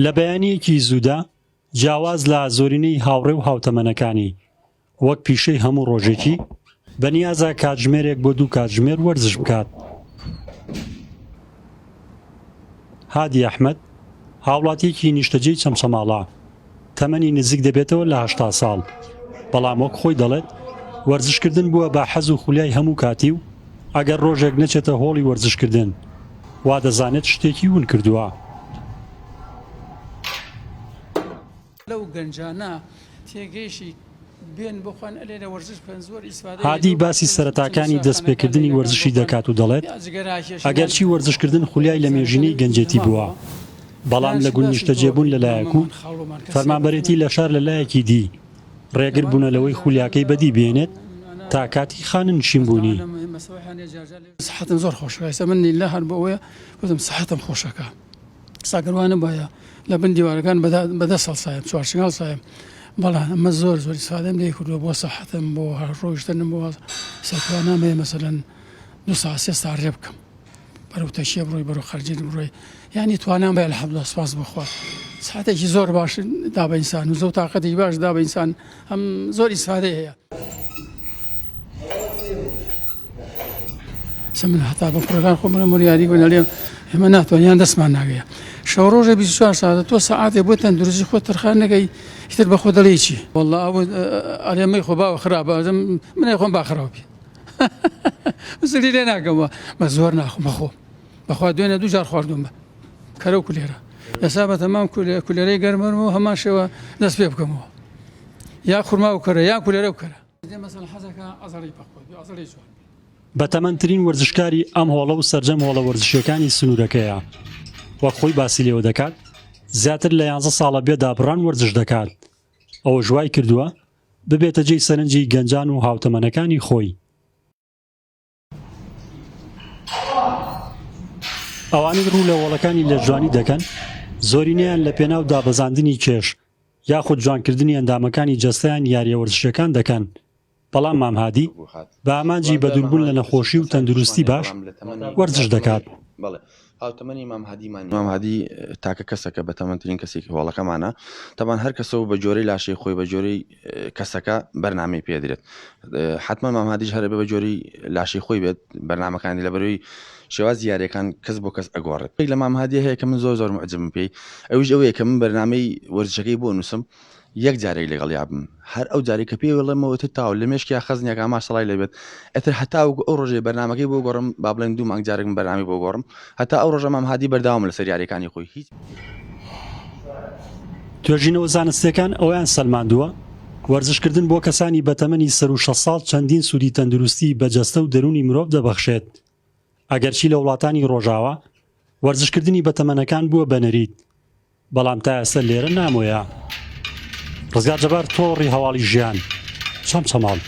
لە بەیانیەکی زوودا جیاواز لە زۆرینەی هاوڕێ و هاوتەمەنەکانی وەک پیشەی هەموو ڕۆژێکی بەنیازە کاتژمێرێک بۆ 2 کاتژمێر وەرزش بکات. هادی ئەحمەد هاوڵاتیەکی نیشتەجێی چەمچەماڵە، تەمەنی نزیک دەبێتەوە لە 80 ساڵ، بەڵام وەک خۆی دەڵێت وەرزشکردن بووە بە حەز و خولیای هەموو کاتی و ئەگەر ڕۆژێک نەچێتە هۆڵی وەرزشکردن وا دەزانێت شتێکی ون کردووە. لەو گەنجانە تێگەیشی بێن بخۆن لێرە وەرزش زۆر ئیسفادە. هادی باسی سەرەتاکانی دەستپێکردنی وەرزشی دەکات و دەڵێت ئەگەرچی وەرزشکردن خولیای لە مێژینەی گەنجێتی بووە، بەڵام لە گون نیشتەجێبوون لەلایەک و فەرمانبەرێتی لە شار لەلایەکی دی ڕێگر بوونەلەوەی خولیاکەی بەدی بێنێت تا کاتی خانە نشینبوونی. سەحەتم زۆر خۆشە، ئێستا من لە هەر بۆ ئەوەیە گوتم سەحەتم خۆشەکە، ساگەروانە باە لە بن دیوارەکان بەدە ساڵ سایم 4 سایم، بەڵام ئەمە زۆر زۆر ئیسفادەم لێ کردووە بۆ سەحەتم، بۆ ڕۆیشتنم، بۆ سەتوانامەیە مەسەلەن 2 ساعت 3 ساعت ڕێ بکەم بەرەو تەشیە بڕۆی بەرەو خەرجین بڕۆی، یعنی توانام بە الحەمدولیلا سپاس بخوا ساعتێکی زۆر باش دا بە ئینسان و زۆر تاقەتێکی باش دا بە ئینسان، هەم زۆر ئیسفادەی هەیە. من هەتا بە کوڕەکان خۆمە مریاری بوون لێم ئێمە ناتوانیان دەستمان ناگەیە شەو ڕۆژە 24 ساعت 2 ساعتێ بۆ تەندروستی خۆ تەرخان نەگەی ئیتر بە خۆ دەڵێ چی والله ئەلێمەی خۆ باوە خراپە منێ خۆم باخراوە بێ زلی لێ ناکەمەوە بە زۆر ناخۆم بەخۆ بەخوا دوێنێ 2 جار خواردوم بە کەرە و کولێرە ئێستا بە تەمام کولێرەی گەرمەرمەوە هەمان شێوە دەست پێ بکەمەوە یا خورما و کەرە یا کولێرە و کەرە مەسەڵەن حەزەکە ئەزەڵی پەخۆ ئەزەڵی زۆر. بەتەمەنترین وەرزشکاری ئەم هۆڵە و سەرجەم هۆڵە وەرزشیەکانی سنوورەکەیە، وەک خۆی باسی لێوە دەکات زیاتر لە 11 ساڵە بێدابڕان وەرزش دەکات، ئەوە ژوای کردووە ببێتە جێی سەرنجی گەنجان و هاوتەمەنەکانی خۆی. ئەوانەی ڕوو لە هۆڵەکانی لە جوانی دەکەن زۆرینەیان لە پێناو دابەزاندنی کێش یاخود جوانکردنی ئەندامەکانی جەستەیان یاریە وەرزشەکان دەکەن، بەڵام مام هادی بە ئامانجی بەدوربوون لە نەخۆشی و تەندروستی باش وەرزش دەکات. هاوتەمەنی مام هادی تاکە کەسەکە بە تەمەنترین کەسێکی هۆڵەکەمانە، تەمان هەر کەسەوە بە جۆرەی لاشەی خۆی بە جۆرەی کەسەکە بەرنامەی پێدرێت، حتمما مام هادیش هەرە بە جۆرەی لاشەی خۆی بێت بەرنامەکانی لە بەرەوەی شێواز یاریەکان کەس بۆ کەس ئەگۆڕێت. لە مام هادی هەیە کە من زۆر معجبم پێی، ئەوش ئەوەیە کە من بەرنامەی وەرزشەکەی بۆ نووسم یەک جارێک لەگەڵ یابم، هەر ئەو جارێک کە پێی وەڵێمەوە تاو لە مێشکی خەزنیەکە ماشەڵای لەبێت ئەتر هەتا ئەو ڕۆژێ بەرنامەکەی بۆ گۆڕم با بڵێن 2 مانگ جارێک بەرنامی بۆ گۆڕم، هەتا ئەو ڕۆژە مام هادی بەرداوام لەسەر یاریەکانی خۆی. هیچ توێژینەوە زانستیەکان ئەویان سەلماندووە وەرزشکردن بۆ کەسانی بەتەمەنی سەر و 6 ساڵ چەندین سوودی تەندروستی بەجەستە و دەرونی مرۆڤ دەبەخشێت، ئەگەرچی لە وڵاتانی ڕۆژاوە وەرزشکردنی بەتەمەنەکان بووە بەنەریت، بەڵام تا ئێستا لێرە نامۆیە. ڕزگار جەبار تۆڕی هەواڵی ژیان چەمچەماڵ.